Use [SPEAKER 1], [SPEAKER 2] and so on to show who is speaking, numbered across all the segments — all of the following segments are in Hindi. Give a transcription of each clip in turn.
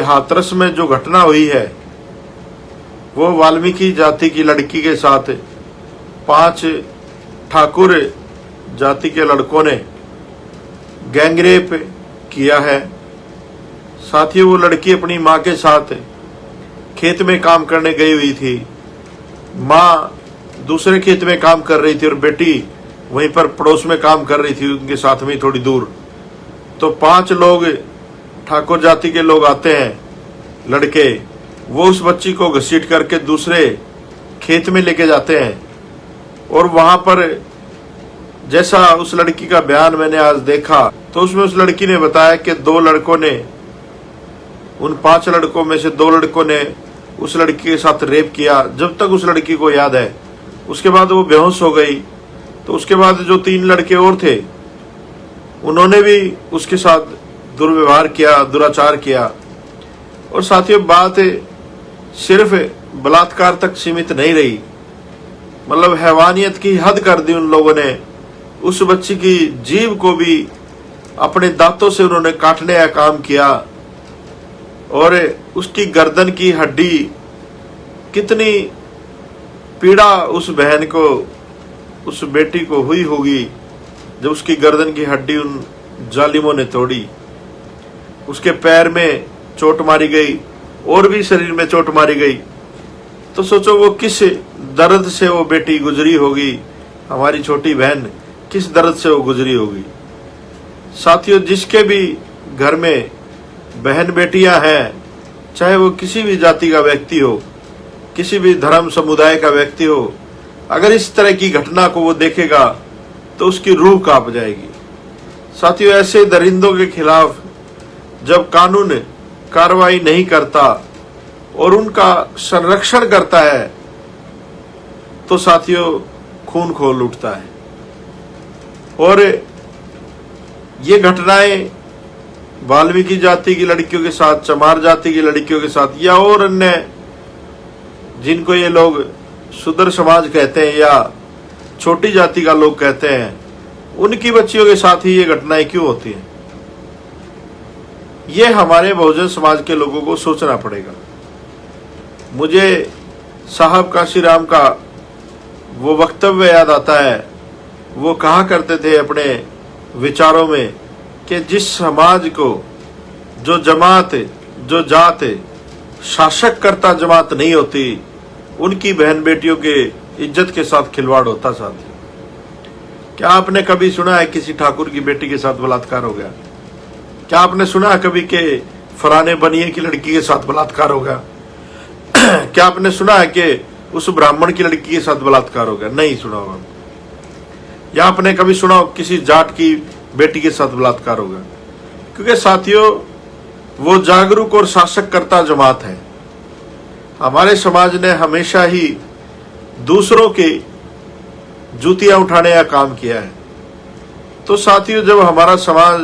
[SPEAKER 1] हाथरस में जो घटना हुई है वो वाल्मीकि जाति की लड़की के साथ 5 ठाकुर जाति के लड़कों ने गैंगरेप किया है। साथियों, वो लड़की अपनी माँ के साथ खेत में काम करने गई हुई थी। माँ दूसरे खेत में काम कर रही थी और बेटी वहीं पर पड़ोस में काम कर रही थी, उनके साथ में थोड़ी दूर। तो 5 लोग ठाकुर जाति के लोग आते हैं, लड़के, वो उस बच्ची को घसीट करके दूसरे खेत में लेके जाते हैं। और वहां पर जैसा उस लड़की का बयान मैंने आज देखा तो उसमें उस लड़की ने बताया कि 2 लड़कों ने, उन 5 लड़कों में से 2 लड़कों ने उस लड़की के साथ रेप किया जब तक उस लड़की को याद है। उसके बाद वो बेहोश हो गई। तो उसके बाद जो 3 लड़के और थे उन्होंने भी उसके साथ दुर्व्यवहार किया, दुराचार किया। और साथियों, बात सिर्फ बलात्कार तक सीमित नहीं रही, मतलब हैवानियत की हद कर दी उन लोगों ने। उस बच्ची की जीभ को भी अपने दांतों से उन्होंने काटने का काम किया। और उसकी गर्दन की हड्डी, कितनी पीड़ा उस बहन को, उस बेटी को हुई होगी जब उसकी गर्दन की हड्डी उन जालिमों ने तोड़ी। उसके पैर में चोट मारी गई और भी शरीर में चोट मारी गई। तो सोचो वो किस दर्द से वो बेटी गुजरी होगी, हमारी छोटी बहन किस दर्द से वो गुजरी होगी। साथियों, जिसके भी घर में बहन बेटियां हैं, चाहे वो किसी भी जाति का व्यक्ति हो, किसी भी धर्म समुदाय का व्यक्ति हो, अगर इस तरह की घटना को वो देखेगा तो उसकी रूह कांप जाएगी। साथियों, ऐसे दरिंदों के खिलाफ जब कानून कार्रवाई नहीं करता और उनका संरक्षण करता है तो साथियों खून खौल उठता है। और ये घटनाएं वाल्मीकि जाति की लड़कियों के साथ, चमार जाति की लड़कियों के साथ, या और अन्य जिनको ये लोग शूद्र समाज कहते हैं या छोटी जाति का लोग कहते हैं, उनकी बच्चियों के साथ ही ये घटनाएं क्यों होती हैं? ये हमारे बहुजन समाज के लोगों को सोचना पड़ेगा। मुझे साहब काशीराम का वो वक्तव्य याद आता है। वो कहा करते थे अपने विचारों में कि जिस समाज को जो जमात, जो जात शासक करता जमात नहीं होती, उनकी बहन बेटियों के इज्जत के साथ खिलवाड़ होता। साथी, क्या आपने कभी सुना है किसी ठाकुर की बेटी के साथ बलात्कार हो गया? क्या आपने सुना कभी कि फलाने बनिए की लड़की के साथ बलात्कार हो गया? क्या आपने सुना है कि उस ब्राह्मण की लड़की के साथ बलात्कार हो गया? नहीं सुना होगा। या आपने कभी सुना हो किसी जाट की बेटी के साथ बलात्कार हो गया? क्योंकि साथियों, वो जागरूक और शासक करता जमात है। हमारे समाज ने हमेशा ही दूसरों की जूतियां उठाने का काम किया है। तो साथियों, जब हमारा समाज,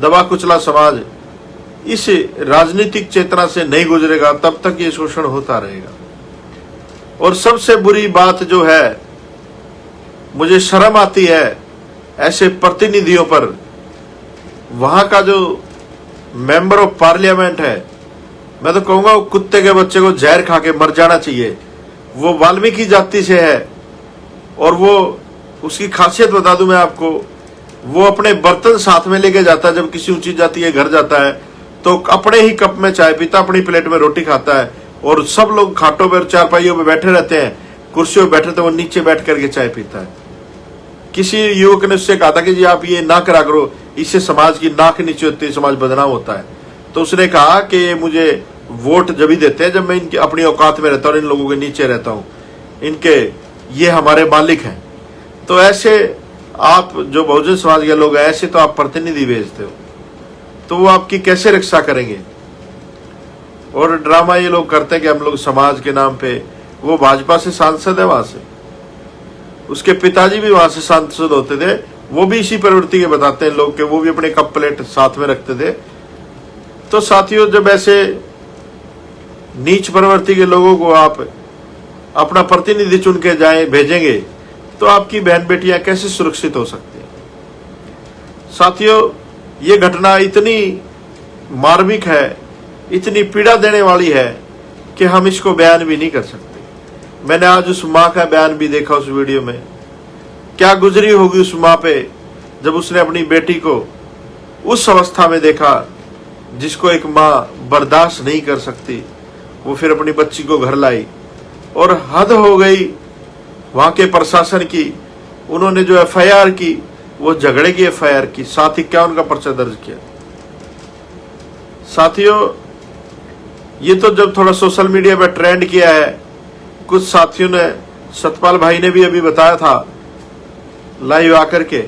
[SPEAKER 1] दबा कुचला समाज, इस राजनीतिक चेतना से नहीं गुजरेगा तब तक ये शोषण होता रहेगा। और सबसे बुरी बात जो है, मुझे शर्म आती है ऐसे प्रतिनिधियों पर। वहां का जो मेंबर ऑफ पार्लियामेंट है, मैं तो कहूंगा वो कुत्ते के बच्चे को जहर खा के मर जाना चाहिए। वो वाल्मीकि जाति से है और वो, उसकी खासियत बता दूं मैं आपको, वो अपने बर्तन साथ में लेके जाता है। जब किसी ऊंची जाति के घर जाता है तो अपने ही कप में चाय पीता, अपनी प्लेट में रोटी खाता है। और सब लोग खाटों पर, चारपाइयों पे बैठे रहते हैं, कुर्सियों पे बैठे, तो वो नीचे बैठ करके चाय पीता है। किसी युवक ने उससे कहा था कि जी आप ये ना करा करो, इससे समाज की नाक नीचे होती है, समाज बदनाम होता है। तो उसने कहा कि मुझे वोट जब ही देते हैं जब मैं इनकी अपनी औकात में रहता हूँ और इन लोगों के नीचे रहता हूँ, इनके, ये हमारे मालिक हैं। तो ऐसे आप जो बहुजन समाज के लोग हैं, ऐसे तो आप प्रतिनिधि भेजते हो, तो वो आपकी कैसे रक्षा करेंगे? और ड्रामा ये लोग करते हैं कि हम लोग समाज के नाम पे, वो भाजपा से सांसद है, वहां से उसके पिताजी भी वहां से सांसद होते थे, वो भी इसी प्रवृत्ति के बताते हैं लोग, के वो भी अपने कप प्लेट साथ में रखते थे। तो साथियों, जब ऐसे नीच प्रवृत्ति के लोगों को आप अपना प्रतिनिधि चुन के जाए भेजेंगे तो आपकी बहन बेटियां कैसे सुरक्षित हो सकती हैं? साथियों, ये घटना इतनी मार्मिक है इतनी पीड़ा देने वाली है कि हम इसको बयान भी नहीं कर सकते। मैंने आज उस माँ का बयान भी देखा उस वीडियो में। क्या गुजरी होगी उस माँ पे जब उसने अपनी बेटी को उस अवस्था में देखा जिसको एक माँ बर्दाश्त नहीं कर सकती। वो फिर अपनी बच्ची को घर लाई और हद हो गई वहां के प्रशासन की। उन्होंने जो एफआईआर की वो झगड़े की एफआईआर की, साथ ही क्या उनका पर्चा दर्ज किया। साथियों, ये तो जब थोड़ा सोशल मीडिया पर ट्रेंड किया है, कुछ साथियों ने, सतपाल भाई ने भी अभी बताया था लाइव आकर के,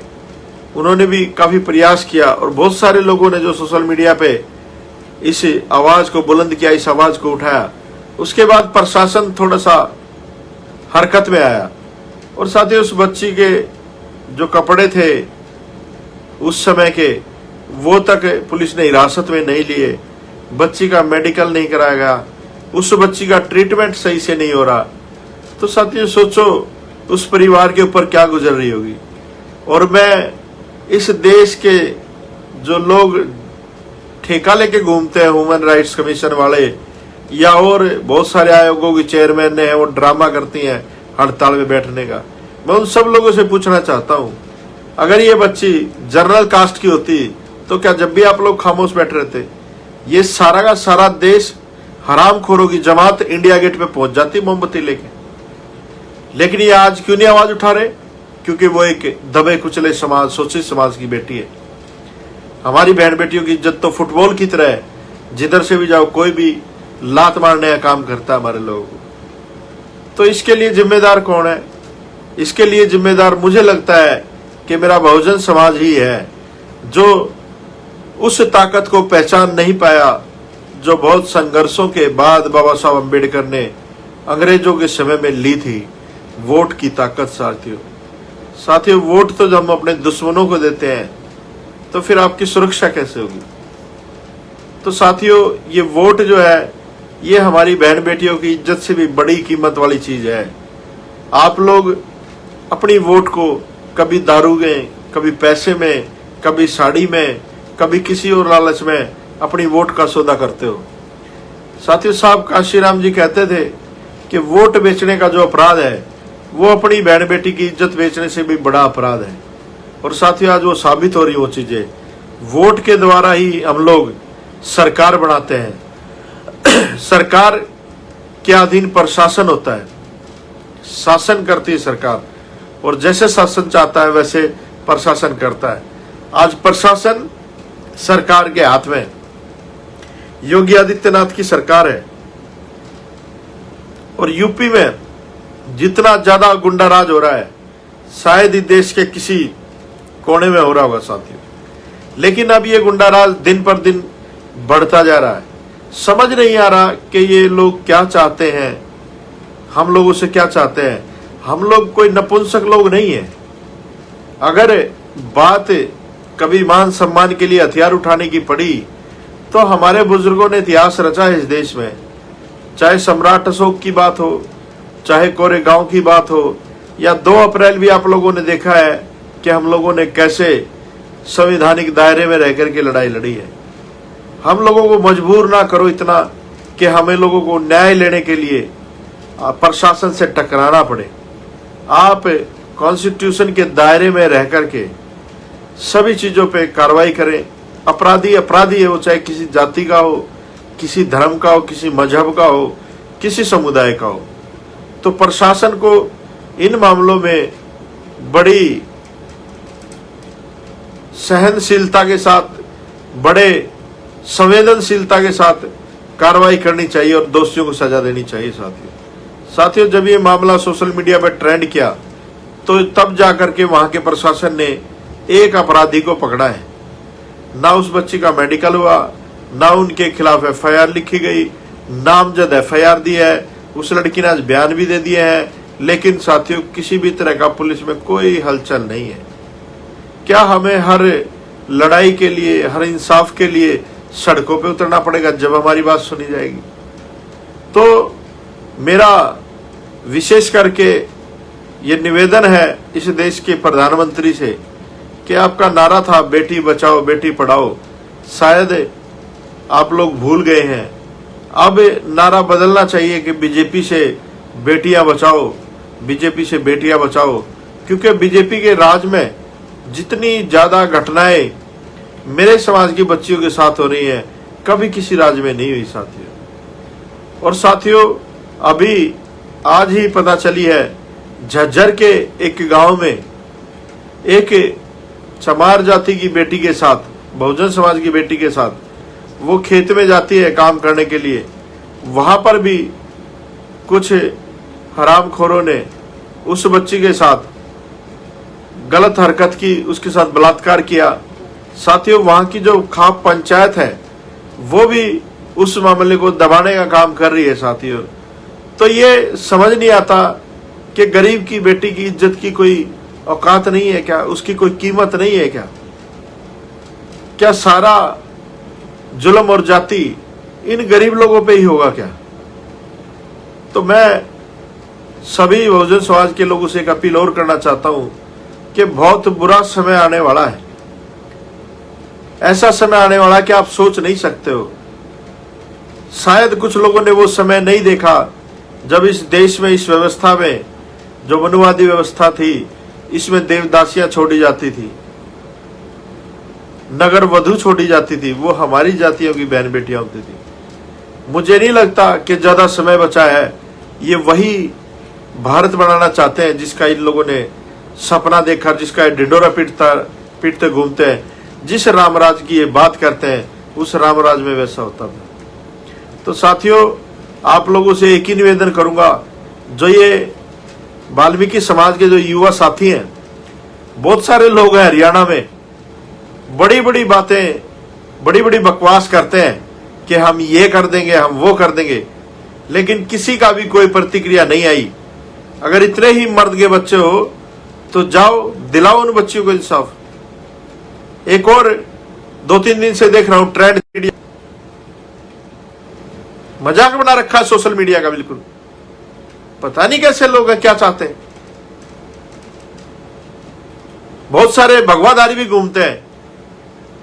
[SPEAKER 1] उन्होंने भी काफी प्रयास किया और बहुत सारे लोगों ने जो सोशल मीडिया पे इस आवाज को बुलंद किया, इस आवाज को उठाया। उसके बाद प्रशासन थोड़ा सा हरकत में आया और साथ ही उस बच्ची के जो कपड़े थे उस समय के, वो तक पुलिस ने हिरासत में नहीं लिए। बच्ची का मेडिकल नहीं कराया गया, उस बच्ची का ट्रीटमेंट सही से नहीं हो रहा। तो साथियों सोचो उस परिवार के ऊपर क्या गुजर रही होगी। और मैं इस देश के जो लोग ठेका लेके घूमते हैं, ह्यूमन राइट्स कमीशन वाले या और बहुत सारे आयोगों की चेयरमैन है, वो ड्रामा करती हैं हड़ताल में बैठने का, मैं उन सब लोगों से पूछना चाहता हूं, अगर ये बच्ची जनरल कास्ट की होती तो क्या जब भी आप लोग खामोश बैठ रहे थे, ये सारा का सारा देश हरामखोरों की जमात इंडिया गेट पे पहुंच जाती मोमबत्ती लेके। लेकिन ये आज क्यों नहीं आवाज उठा रहे? क्योंकि वो एक दबे कुचले समाज, शोषित समाज की बेटी है। हमारी बहन बेटियों की इज्जत तो फुटबॉल की तरह है, जिधर से भी जाओ कोई भी लात मारने का काम करता है हमारे लोगों को। तो इसके लिए जिम्मेदार कौन है? इसके लिए जिम्मेदार मुझे लगता है कि मेरा बहुजन समाज ही है, जो उस ताकत को पहचान नहीं पाया जो बहुत संघर्षों के बाद बाबा साहब अम्बेडकर ने अंग्रेजों के समय में ली थी, वोट की ताकत। साथियों वोट तो जब हम अपने दुश्मनों को देते हैं तो फिर आपकी सुरक्षा कैसे होगी? तो साथियों ये वोट जो है ये हमारी बहन बेटियों की इज्जत से भी बड़ी कीमत वाली चीज है। आप लोग अपनी वोट को कभी दारू में, कभी पैसे में, कभी साड़ी में, कभी किसी और लालच में अपनी वोट का सौदा करते हो। साथियों साहब काशीराम जी कहते थे कि वोट बेचने का जो अपराध है वो अपनी बहन बेटी की इज्जत बेचने से भी बड़ा अपराध है। और साथियों आज वो साबित हो रही वो चीजें। वोट के द्वारा ही हम लोग सरकार बनाते हैं। सरकार के अधीन प्रशासन होता है, शासन करती है सरकार, और जैसे शासन चाहता है वैसे प्रशासन करता है। आज प्रशासन सरकार के हाथ में योगी आदित्यनाथ की सरकार है और यूपी में जितना ज्यादा गुंडाराज हो रहा है शायद ही देश के किसी कोने में हो रहा होगा साथियों। लेकिन अब ये गुंडाराज दिन पर दिन बढ़ता जा रहा है। समझ नहीं आ रहा कि ये लोग क्या चाहते हैं, हम लोगों से क्या चाहते हैं। हम लोग कोई नपुंसक लोग नहीं है। अगर बात कभी मान सम्मान के लिए हथियार उठाने की पड़ी तो हमारे बुजुर्गों ने इतिहास रचा है इस देश में। चाहे सम्राट अशोक की बात हो, चाहे कोरेगांव की बात हो, या 2 अप्रैल भी आप लोगों ने देखा है कि हम लोगों ने कैसे संवैधानिक दायरे में रह करके लड़ाई लड़ी है। हम लोगों को मजबूर ना करो इतना कि हमें लोगों को न्याय लेने के लिए प्रशासन से टकराना पड़े। आप कॉन्स्टिट्यूशन के दायरे में रह करके सभी चीजों पे कार्रवाई करें। अपराधी अपराधी है, वो चाहे किसी जाति का हो, किसी धर्म का हो, किसी मजहब का हो, किसी समुदाय का हो। तो प्रशासन को इन मामलों में बड़ी सहनशीलता के साथ, बड़े संवेदनशीलता के साथ कार्रवाई करनी चाहिए और दोषियों को सजा देनी चाहिए। साथियों जब ये मामला सोशल मीडिया पर ट्रेंड किया तो तब जाकर के वहां के प्रशासन ने एक अपराधी को पकड़ा है। ना उस बच्ची का मेडिकल हुआ, ना उनके खिलाफ एफआईआर लिखी गई, नामजद एफआईआर दी है, उस लड़की ने आज बयान भी दे दिए हैं, लेकिन साथियों किसी भी तरह का पुलिस में कोई हलचल नहीं है। क्या हमें हर लड़ाई के लिए, हर इंसाफ के लिए सड़कों पे उतरना पड़ेगा जब हमारी बात सुनी जाएगी? तो मेरा विशेष करके ये निवेदन है इस देश के प्रधानमंत्री से कि आपका नारा था बेटी बचाओ बेटी पढ़ाओ, शायद आप लोग भूल गए हैं। अब नारा बदलना चाहिए कि बीजेपी से बेटियां बचाओ, बीजेपी से बेटियां बचाओ, क्योंकि बीजेपी के राज में जितनी ज्यादा घटनाएं मेरे समाज की बच्चियों के साथ हो रही हैं, कभी किसी राज में नहीं हुई साथियों। और साथियों, अभी आज ही पता चली है, झज्जर के एक गांव में एक चमार जाति की बेटी के साथ, बहुजन समाज की बेटी के साथ, वो खेत में जाती है काम करने के लिए। वहां पर भी कुछ हरामखोरों ने उस बच्ची के साथ गलत हरकत की, उसके साथ बलात्कार किया। साथियों, वहां की जो खाप पंचायत है वो भी उस मामले को दबाने का काम कर रही है साथियों। तो ये समझ नहीं आता कि गरीब की बेटी की इज्जत की कोई औकात नहीं है क्या? उसकी कोई कीमत नहीं है क्या? क्या सारा जुल्म और जाति इन गरीब लोगों पे ही होगा क्या? तो मैं सभी बहुजन समाज के लोगों से एक अपील और करना चाहता हूं कि बहुत बुरा समय आने वाला है। ऐसा समय आने वाला है कि आप सोच नहीं सकते हो। शायद कुछ लोगों ने वो समय नहीं देखा जब इस देश में, इस व्यवस्था में, जो मनुवादी व्यवस्था थी, इसमें देवदासियां छोड़ी जाती थी, नगर वधु छोड़ी जाती थी, वो हमारी जातियों की बहन बेटियां होती थी। मुझे नहीं लगता कि ज्यादा समय बचा है। ये वही भारत बनाना चाहते हैं जिसका इन लोगों ने सपना देखा, जिसका ढिंडोरा पीटते घूमते हैं। जिस रामराज की ये बात करते हैं, उस रामराज में वैसा होता था। तो साथियों, आप लोगों से एक ही निवेदन करूंगा, जो ये वाल्मीकि समाज के जो युवा साथी हैं, बहुत सारे लोग हैं हरियाणा में, बड़ी बड़ी बातें, बड़ी बड़ी बकवास करते हैं कि हम ये कर देंगे, हम वो कर देंगे, लेकिन किसी का भी कोई प्रतिक्रिया नहीं आई। अगर इतने ही मर्द के बच्चे हो तो जाओ, दिलाओ उन बच्चियों को इंसाफ। एक और 2-3 दिन से देख रहा हूं ट्रेंड मीडिया, मजाक बना रखा है सोशल मीडिया का बिल्कुल। पता नहीं कैसे लोग हैं, क्या चाहते हैं। बहुत सारे भगवाधारी भी घूमते हैं,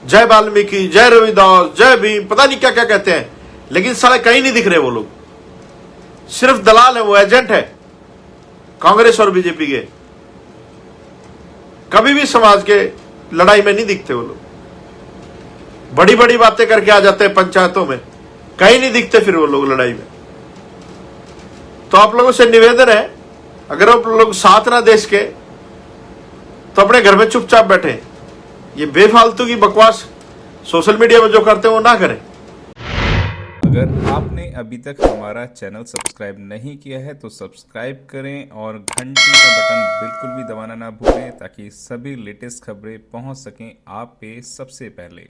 [SPEAKER 1] जय वाल्मीकि, जय रविदास, जय भीम, पता नहीं क्या क्या कहते हैं, लेकिन साले कहीं नहीं दिख रहे वो लोग। सिर्फ दलाल है, वो एजेंट है कांग्रेस और बीजेपी के। कभी भी समाज के लड़ाई में नहीं दिखते वो लोग। बड़ी बड़ी बातें करके आ जाते हैं पंचायतों में, कहीं नहीं दिखते फिर वो लोग लड़ाई में। तो आप लोगों से निवेदन है, अगर आप लोग साथ ना देश के, तो अपने घर में चुपचाप बैठे। ये बेफालतू की बकवास सोशल मीडिया में जो करते हैं वो ना करें।
[SPEAKER 2] अगर आपने अभी तक हमारा चैनल सब्सक्राइब नहीं किया है तो सब्सक्राइब करें और घंटी का बटन बिल्कुल भी दबाना ना भूलें, ताकि सभी लेटेस्ट खबरें पहुंच सकें आप पे सबसे पहले।